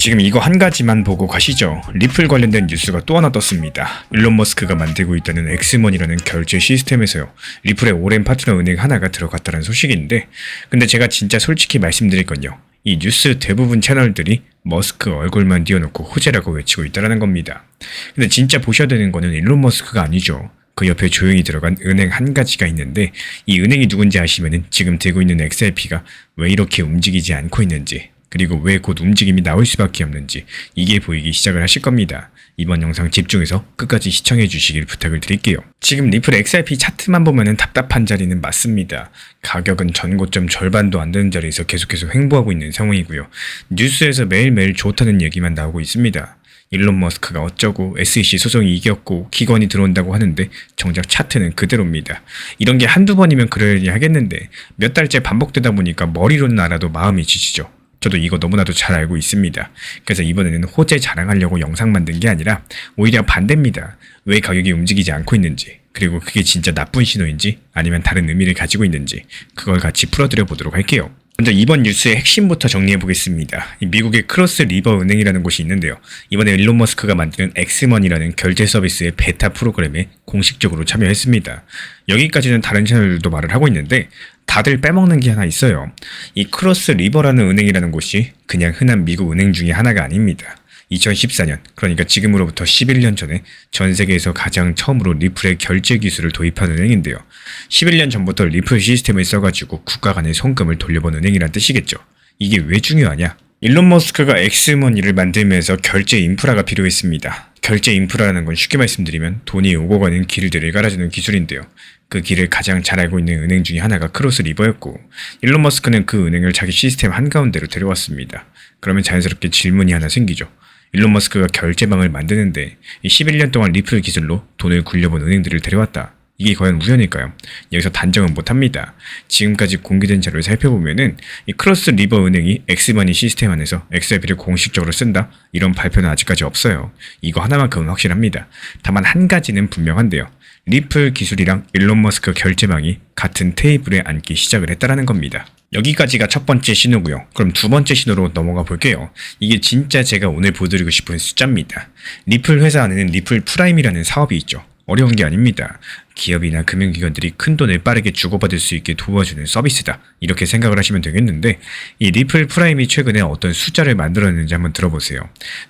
지금 이거 한 가지만 보고 가시죠. 리플 관련된 뉴스가 또 하나 떴습니다. 일론 머스크가 만들고 있다는 엑스머니라는 결제 시스템에서요, 리플의 오랜 파트너 은행 하나가 들어갔다는 소식인데, 근데 제가 진짜 솔직히 말씀드릴 건요, 이 뉴스 대부분 채널들이 머스크 얼굴만 띄워놓고 호재라고 외치고 있다는 겁니다. 근데 진짜 보셔야 되는 거는 일론 머스크가 아니죠. 그 옆에 조용히 들어간 은행 한 가지가 있는데, 이 은행이 누군지 아시면은 지금 들고 있는 XRP가 왜 이렇게 움직이지 않고 있는지, 그리고 왜 곧 움직임이 나올 수밖에 없는지 이게 보이기 시작을 하실 겁니다. 이번 영상 집중해서 끝까지 시청해 주시길 부탁을 드릴게요. 지금 리플 XRP 차트만 보면은 답답한 자리는 맞습니다. 가격은 전고점 절반도 안 되는 자리에서 계속해서 횡보하고 있는 상황이고요. 뉴스에서 매일매일 좋다는 얘기만 나오고 있습니다. 일론 머스크가 어쩌고 SEC 소송이 이겼고 기관이 들어온다고 하는데 정작 차트는 그대로입니다. 이런 게 한두 번이면 그러려니 하겠는데 몇 달째 반복되다 보니까 머리로는 알아도 마음이 지치죠. 저도 이거 너무나도 잘 알고 있습니다. 그래서 이번에는 호재 자랑하려고 영상 만든 게 아니라 오히려 반대입니다. 왜 가격이 움직이지 않고 있는지, 그리고 그게 진짜 나쁜 신호인지 아니면 다른 의미를 가지고 있는지 그걸 같이 풀어드려 보도록 할게요. 먼저 이번 뉴스의 핵심부터 정리해 보겠습니다. 미국의 크로스 리버 은행이라는 곳이 있는데요. 이번에 일론 머스크가 만드는 엑스머니라는 결제 서비스의 베타 프로그램에 공식적으로 참여했습니다. 여기까지는 다른 채널들도 말을 하고 있는데 다들 빼먹는 게 하나 있어요. 이 크로스 리버라는 은행이라는 곳이 그냥 흔한 미국 은행 중에 하나가 아닙니다. 2014년, 그러니까 지금으로부터 11년 전에 전 세계에서 가장 처음으로 리플의 결제 기술을 도입한 은행인데요. 11년 전부터 리플 시스템을 써가지고 국가 간의 송금을 돌려본 은행이란 뜻이겠죠. 이게 왜 중요하냐? 일론 머스크가 엑스머니를 만들면서 결제 인프라가 필요했습니다. 결제 인프라라는 건 쉽게 말씀드리면 돈이 오고 가는 길들을 깔아주는 기술인데요. 그 길을 가장 잘 알고 있는 은행 중에 하나가 크로스 리버였고, 일론 머스크는 그 은행을 자기 시스템 한가운데로 데려왔습니다. 그러면 자연스럽게 질문이 하나 생기죠. 일론 머스크가 결제망을 만드는데 이 11년 동안 리플 기술로 돈을 굴려본 은행들을 데려왔다. 이게 과연 우연일까요? 여기서 단정은 못합니다. 지금까지 공개된 자료를 살펴보면은 이 크로스 리버 은행이 엑스머니 시스템 안에서 XRP를 공식적으로 쓴다? 이런 발표는 아직까지 없어요. 이거 하나만큼은 확실합니다. 다만 한 가지는 분명한데요. 리플 기술이랑 일론 머스크 결제망이 같은 테이블에 앉기 시작을 했다는 겁니다. 여기까지가 첫 번째 신호고요. 그럼 두 번째 신호로 넘어가 볼게요. 이게 진짜 제가 오늘 보여드리고 싶은 숫자입니다. 리플 회사 안에는 리플 프라임이라는 사업이 있죠. 어려운 게 아닙니다. 기업이나 금융기관들이 큰 돈을 빠르게 주고받을 수 있게 도와주는 서비스다. 이렇게 생각을 하시면 되겠는데, 이 리플 프라임이 최근에 어떤 숫자를 만들어냈는지 한번 들어보세요.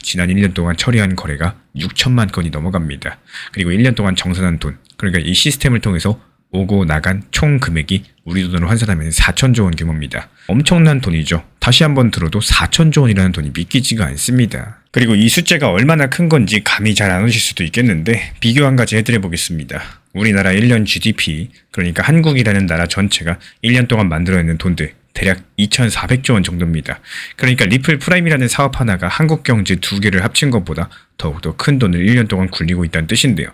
지난 1년 동안 처리한 거래가 6천만 건이 넘어갑니다. 그리고 1년 동안 정산한 돈, 그러니까 이 시스템을 통해서 오고 나간 총 금액이 우리 돈으로 환산하면 4천조 원 규모입니다. 엄청난 돈이죠. 다시 한번 들어도 4천조 원이라는 돈이 믿기지가 않습니다. 그리고 이 숫자가 얼마나 큰 건지 감이 잘 안 오실 수도 있겠는데 비교 한 가지 해드려 보겠습니다. 우리나라 1년 GDP, 그러니까 한국이라는 나라 전체가 1년 동안 만들어내는 돈들 대략 2,400조 원 정도입니다. 그러니까 리플 프라임이라는 사업 하나가 한국 경제 두 개를 합친 것보다 더욱더 큰 돈을 1년 동안 굴리고 있다는 뜻인데요.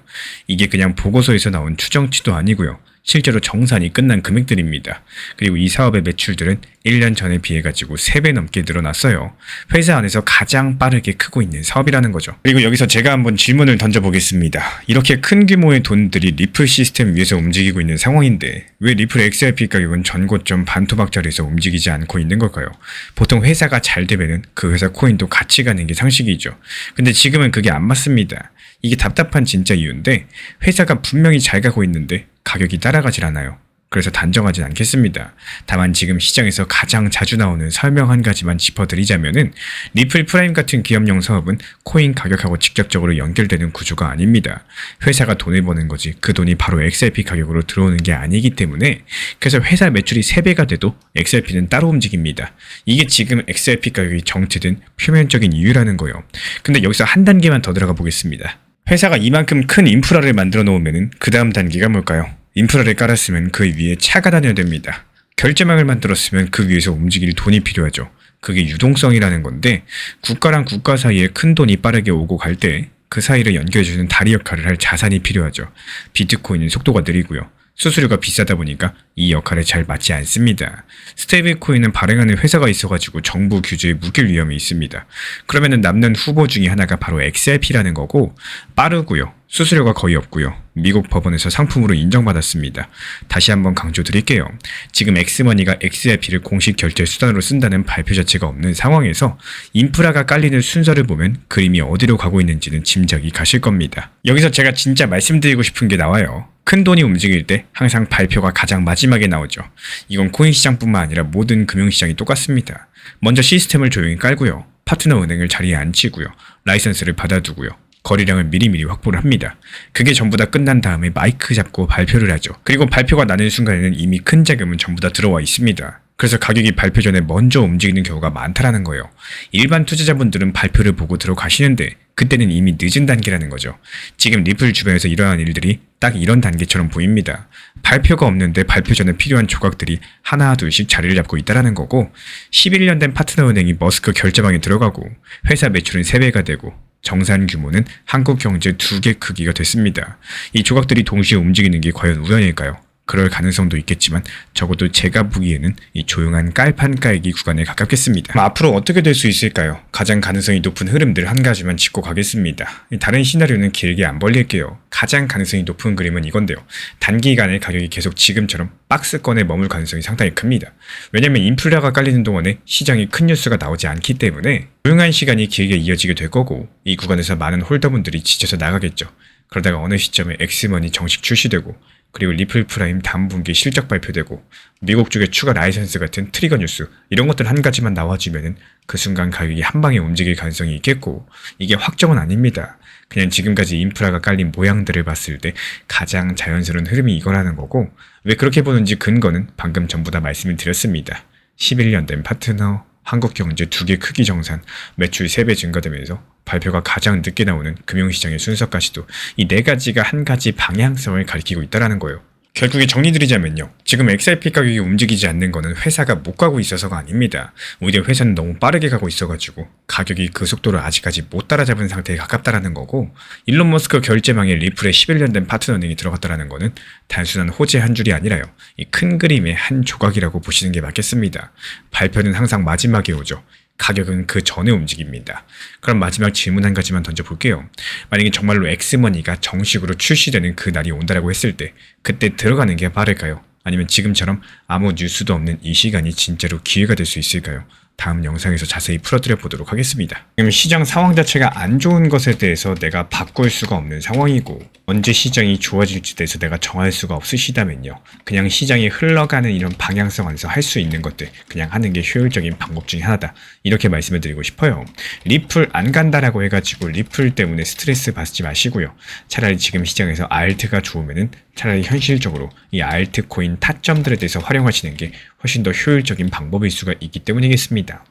이게 그냥 보고서에서 나온 추정치도 아니고요. 실제로 정산이 끝난 금액들입니다. 그리고 이 사업의 매출들은 1년 전에 비해 가지고 3배 넘게 늘어났어요. 회사 안에서 가장 빠르게 크고 있는 사업이라는 거죠. 그리고 여기서 제가 한번 질문을 던져보겠습니다. 이렇게 큰 규모의 돈들이 리플 시스템 위에서 움직이고 있는 상황인데 왜 리플 XRP 가격은 전고점 반토막자리에서 움직이지 않고 있는 걸까요? 보통 회사가 잘 되면은 그 회사 코인도 같이 가는 게 상식이죠. 근데 지금은 그게 안 맞습니다. 이게 답답한 진짜 이유인데, 회사가 분명히 잘 가고 있는데 가격이 따라가질 않아요. 그래서 단정하진 않겠습니다. 다만 지금 시장에서 가장 자주 나오는 설명 한 가지만 짚어드리자면은, 리플 프라임 같은 기업용 사업은 코인 가격하고 직접적으로 연결되는 구조가 아닙니다. 회사가 돈을 버는 거지 그 돈이 바로 XRP 가격으로 들어오는 게 아니기 때문에, 그래서 회사 매출이 3배가 돼도 XRP는 따로 움직입니다. 이게 지금 XRP 가격이 정체된 표면적인 이유라는 거예요. 근데 여기서 한 단계만 더 들어가 보겠습니다. 회사가 이만큼 큰 인프라를 만들어 놓으면은 그 다음 단계가 뭘까요? 인프라를 깔았으면 그 위에 차가 다녀야 됩니다. 결제망을 만들었으면 그 위에서 움직일 돈이 필요하죠. 그게 유동성이라는 건데, 국가랑 국가 사이에 큰 돈이 빠르게 오고 갈 때 그 사이를 연결해주는 다리 역할을 할 자산이 필요하죠. 비트코인은 속도가 느리고요. 수수료가 비싸다 보니까 이 역할에 잘 맞지 않습니다. 스테이블 코인은 발행하는 회사가 있어가지고 정부 규제에 묶일 위험이 있습니다. 그러면은 남는 후보 중에 하나가 바로 XRP라는 거고, 빠르고요. 수수료가 거의 없고요. 미국 법원에서 상품으로 인정받았습니다. 다시 한번 강조드릴게요. 지금 엑스머니가 XRP를 공식 결제 수단으로 쓴다는 발표 자체가 없는 상황에서 인프라가 깔리는 순서를 보면 그림이 어디로 가고 있는지는 짐작이 가실 겁니다. 여기서 제가 진짜 말씀드리고 싶은 게 나와요. 큰 돈이 움직일 때 항상 발표가 가장 마지막에 나오죠. 이건 코인 시장뿐만 아니라 모든 금융시장이 똑같습니다. 먼저 시스템을 조용히 깔고요. 파트너 은행을 자리에 앉히고요. 라이선스를 받아두고요. 거래량을 미리미리 확보를 합니다. 그게 전부 다 끝난 다음에 마이크 잡고 발표를 하죠. 그리고 발표가 나는 순간에는 이미 큰 자금은 전부 다 들어와 있습니다. 그래서 가격이 발표 전에 먼저 움직이는 경우가 많다라는 거예요. 일반 투자자분들은 발표를 보고 들어가시는데 그때는 이미 늦은 단계라는 거죠. 지금 리플 주변에서 일어난 일들이 딱 이런 단계처럼 보입니다. 발표가 없는데 발표 전에 필요한 조각들이 하나 둘씩 자리를 잡고 있다라는 거고 11년 된 파트너 은행이 머스크 결제망에 들어가고 회사 매출은 3배가 되고 정산 규모는 한국 경제 2개 크기가 됐습니다. 이 조각들이 동시에 움직이는 게 과연 우연일까요? 그럴 가능성도 있겠지만 적어도 제가 보기에는 이 조용한 깔판 깔기 구간에 가깝겠습니다. 앞으로 어떻게 될 수 있을까요? 가장 가능성이 높은 흐름들 한 가지만 짚고 가겠습니다. 다른 시나리오는 길게 안 벌릴게요. 가장 가능성이 높은 그림은 이건데요. 단기간에 가격이 계속 지금처럼 박스권에 머물 가능성이 상당히 큽니다. 왜냐면 인플라가 깔리는 동안에 시장에 큰 뉴스가 나오지 않기 때문에 조용한 시간이 길게 이어지게 될 거고 이 구간에서 많은 홀더분들이 지쳐서 나가겠죠. 그러다가 어느 시점에 엑스머니 정식 출시되고 그리고 리플 프라임 다음 분기 실적 발표되고 미국 쪽의 추가 라이선스 같은 트리거 뉴스 이런 것들 한 가지만 나와주면은 그 순간 가격이 한 방에 움직일 가능성이 있겠고 이게 확정은 아닙니다. 그냥 지금까지 인프라가 깔린 모양들을 봤을 때 가장 자연스러운 흐름이 이거라는 거고 왜 그렇게 보는지 근거는 방금 전부 다 말씀을 드렸습니다. 11년 된 파트너, 한국경제 2개 크기 정산, 매출 3배 증가되면서 발표가 가장 늦게 나오는 금융시장의 순서까지도 이 4가지가 한 가지 방향성을 가리키고 있다는 거예요. 결국에 정리드리자면요. 지금 XRP 가격이 움직이지 않는 거는 회사가 못 가고 있어서가 아닙니다. 오히려 회사는 너무 빠르게 가고 있어가지고 가격이 그 속도를 아직까지 못 따라잡은 상태에 가깝다라는 거고 일론 머스크 결제망에 리플의 11년 된 파트너 은행이 들어갔다라는 거는 단순한 호재 한 줄이 아니라요. 이 큰 그림의 한 조각이라고 보시는 게 맞겠습니다. 발표는 항상 마지막에 오죠. 가격은 그 전에 움직입니다. 그럼 마지막 질문 한 가지만 던져볼게요. 만약에 정말로 엑스머니가 정식으로 출시되는 그 날이 온다라고 했을 때 그때 들어가는 게 빠를까요? 아니면 지금처럼 아무 뉴스도 없는 이 시간이 진짜로 기회가 될 수 있을까요? 다음 영상에서 자세히 풀어드려 보도록 하겠습니다. 지금 시장 상황 자체가 안 좋은 것에 대해서 내가 바꿀 수가 없는 상황이고 언제 시장이 좋아질지 대해서 내가 정할 수가 없으시다면요. 그냥 시장이 흘러가는 이런 방향성 안에서 할 수 있는 것들 그냥 하는 게 효율적인 방법 중에 하나다. 이렇게 말씀을 드리고 싶어요. 리플 안 간다라고 해가지고 리플 때문에 스트레스 받지 마시고요. 차라리 지금 시장에서 알트가 좋으면은 차라리 현실적으로 이 알트코인 타점들에 대해서 활용하시는 게 훨씬 더 효율적인 방법일 수가 있기 때문이겠습니다.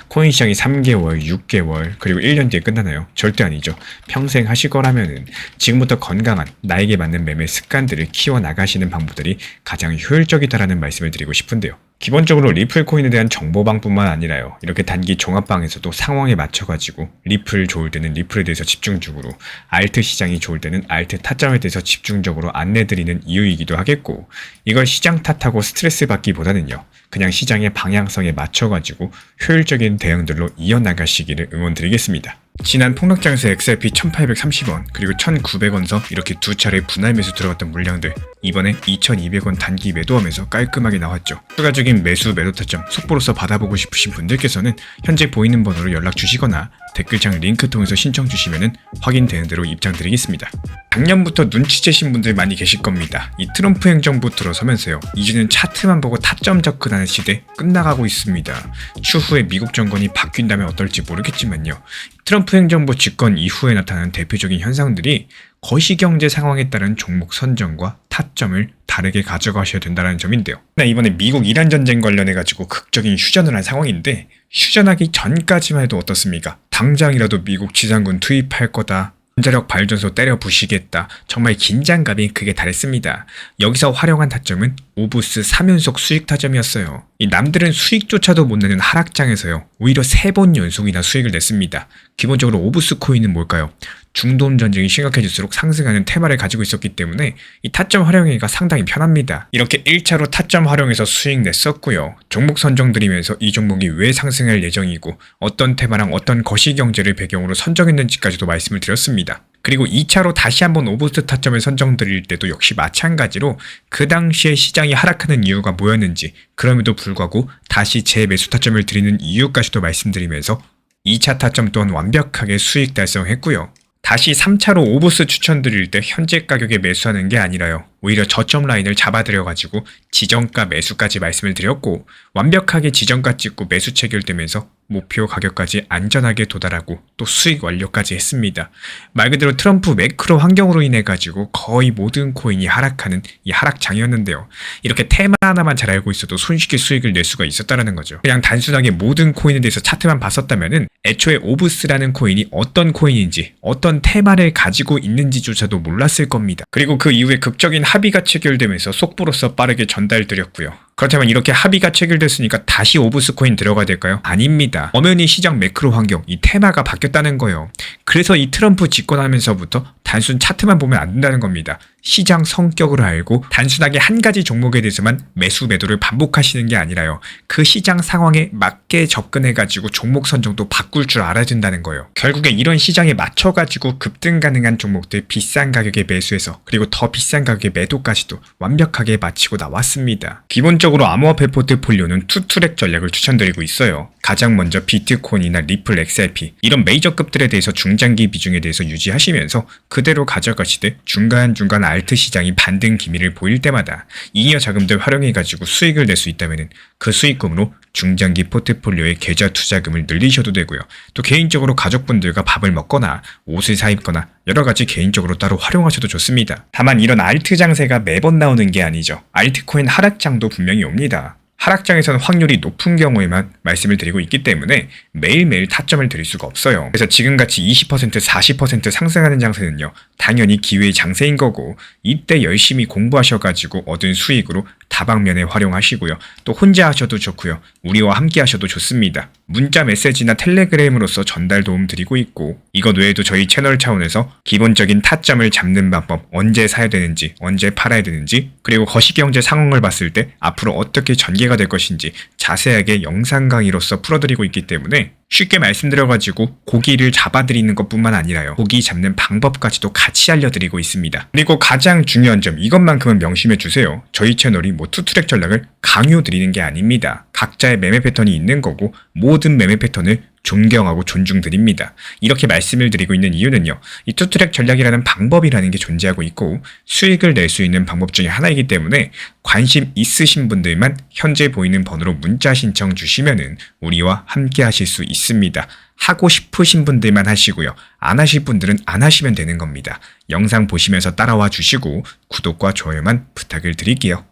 코인 시장이 3개월, 6개월, 그리고 1년 뒤에 끝나나요? 절대 아니죠. 평생 하실 거라면은 지금부터 건강한 나에게 맞는 매매 습관들을 키워나가시는 방법들이 가장 효율적이다라는 말씀을 드리고 싶은데요. 기본적으로 리플 코인에 대한 정보방뿐만 아니라요. 이렇게 단기 종합방에서도 상황에 맞춰가지고 리플 좋을 때는 리플에 대해서 집중적으로 알트 시장이 좋을 때는 알트 타점에 대해서 집중적으로 안내드리는 이유이기도 하겠고 이걸 시장 탓하고 스트레스 받기보다는요. 그냥 시장의 방향성에 맞춰가지고 효율적인 대응들로 이어나가시기를 응원드리겠습니다. 지난 폭락장에서 XRP 1830원 그리고 1900원서 이렇게 두 차례 분할 매수 들어갔던 물량들 이번에 2200원 단기 매도하면서 깔끔하게 나왔죠. 추가적인 매수 매도 타점 속보로서 받아보고 싶으신 분들께서는 현재 보이는 번호로 연락 주시거나 댓글창 링크 통해서 신청 주시면 확인되는 대로 입장 드리겠습니다. 작년부터 눈치채신 분들 많이 계실 겁니다. 이 트럼프 행정부 들어서면서요. 이제는 차트만 보고 타점 접근하는 시대 끝나가고 있습니다. 추후에 미국 정권이 바뀐다면 어떨지 모르겠지만요. 트럼프 행정부 집권 이후에 나타나는 대표적인 현상들이 거시경제 상황에 따른 종목 선정과 타점을 다르게 가져가셔야 된다는 점인데요. 이번에 미국 이란 전쟁 관련해가지고 극적인 휴전을 한 상황인데 휴전하기 전까지만 해도 어떻습니까? 당장이라도 미국 지상군 투입할 거다. 원자력 발전소 때려 부시겠다. 정말 긴장감이 극에 달했습니다. 여기서 활용한 타점은 오브스 3연속 수익 타점이었어요. 이 남들은 수익조차도 못 내는 하락장에서요. 오히려 3번 연속이나 수익을 냈습니다. 기본적으로 오브스 코인은 뭘까요? 중동 전쟁이 심각해질수록 상승하는 테마를 가지고 있었기 때문에 이 타점 활용하기가 상당히 편합니다. 이렇게 1차로 타점 활용해서 수익 냈었고요. 종목 선정 드리면서 이 종목이 왜 상승할 예정이고 어떤 테마랑 어떤 거시경제를 배경으로 선정했는지까지도 말씀을 드렸습니다. 그리고 2차로 다시 한번 오버스 타점을 선정드릴 때도 역시 마찬가지로 그 당시에 시장이 하락하는 이유가 뭐였는지, 그럼에도 불구하고 다시 재매수 타점을 드리는 이유까지도 말씀드리면서 2차 타점 또한 완벽하게 수익 달성했고요. 다시 3차로 오버스 추천드릴 때 현재 가격에 매수하는 게 아니라요, 오히려 저점 라인을 잡아드려가지고 지정가 매수까지 말씀을 드렸고, 완벽하게 지정가 찍고 매수 체결되면서 목표 가격까지 안전하게 도달하고 또 수익 완료까지 했습니다. 말 그대로 트럼프 매크로 환경으로 인해 가지고 거의 모든 코인이 하락하는 이 하락장이었는데요. 이렇게 테마 하나만 잘 알고 있어도 손쉽게 수익을 낼 수가 있었다는 거죠. 그냥 단순하게 모든 코인에 대해서 차트만 봤었다면은 애초에 오브스라는 코인이 어떤 코인인지, 어떤 테마를 가지고 있는지조차도 몰랐을 겁니다. 그리고 그 이후에 극적인 합의가 체결되면서 속보로서 빠르게 전달드렸고요. 그렇다면 이렇게 합의가 체결됐으니까 다시 오브스 코인 들어가야 될까요? 아닙니다. 엄연히 시장 매크로 환경, 이 테마가 바뀌었다는 거예요. 그래서 이 트럼프 집권하면서부터 단순 차트만 보면 안 된다는 겁니다. 시장 성격을 알고 단순하게 한 가지 종목에 대해서만 매수 매도를 반복하시는 게 아니라요, 그 시장 상황에 맞게 접근해가지고 종목 선정도 바꿀 줄 알아야 된다는 거예요. 결국에 이런 시장에 맞춰가지고 급등 가능한 종목들 비싼 가격에 매수해서, 그리고 더 비싼 가격에 매도까지도 완벽하게 마치고 나왔습니다. 기본적으로 암호화폐 포트폴리오는 투트랙 전략을 추천드리고 있어요. 가장 먼저 비트코인이나 리플, XRP 이런 메이저급들에 대해서 중장기 비중에 대해서 유지하시면서 그대로 가져가시되, 중간중간 알트 시장이 반등 기미를 보일 때마다 잉여 자금들 활용해가지고 수익을 낼 수 있다면 그 수익금으로 중장기 포트폴리오의 계좌 투자금을 늘리셔도 되고요. 또 개인적으로 가족분들과 밥을 먹거나 옷을 사 입거나 여러가지 개인적으로 따로 활용하셔도 좋습니다. 다만 이런 알트 장세가 매번 나오는 게 아니죠. 알트코인 하락장도 분명히 옵니다. 하락장에서는 확률이 높은 경우에만 말씀을 드리고 있기 때문에 매일매일 타점을 드릴 수가 없어요. 그래서 지금같이 20%, 40% 상승하는 장세는요, 당연히 기회의 장세인 거고, 이때 열심히 공부하셔가지고 얻은 수익으로 다방면에 활용하시고요. 또 혼자 하셔도 좋고요, 우리와 함께 하셔도 좋습니다. 문자 메시지나 텔레그램으로서 전달 도움 드리고 있고, 이것 외에도 저희 채널 차원에서 기본적인 타점을 잡는 방법, 언제 사야 되는지, 언제 팔아야 되는지, 그리고 거시경제 상황을 봤을 때 앞으로 어떻게 전개가 될 것인지 자세하게 영상 강의로서 풀어드리고 있기 때문에 쉽게 말씀드려가지고 고기를 잡아드리는 것뿐만 아니라요, 고기 잡는 방법까지도 같이 알려드리고 있습니다. 그리고 가장 중요한 점, 이것만큼은 명심해주세요. 저희 채널이 투트랙 전략을 강요드리는 게 아닙니다. 각자의 매매 패턴이 있는 거고 모든 매매 패턴을 존경하고 존중드립니다. 이렇게 말씀을 드리고 있는 이유는요, 이 투트랙 전략이라는 방법이라는 게 존재하고 있고 수익을 낼 수 있는 방법 중에 하나이기 때문에 관심 있으신 분들만 현재 보이는 번호로 문자 신청 주시면은 우리와 함께 하실 수 있습니다. 하고 싶으신 분들만 하시고요, 안 하실 분들은 안 하시면 되는 겁니다. 영상 보시면서 따라와 주시고 구독과 좋아요만 부탁을 드릴게요.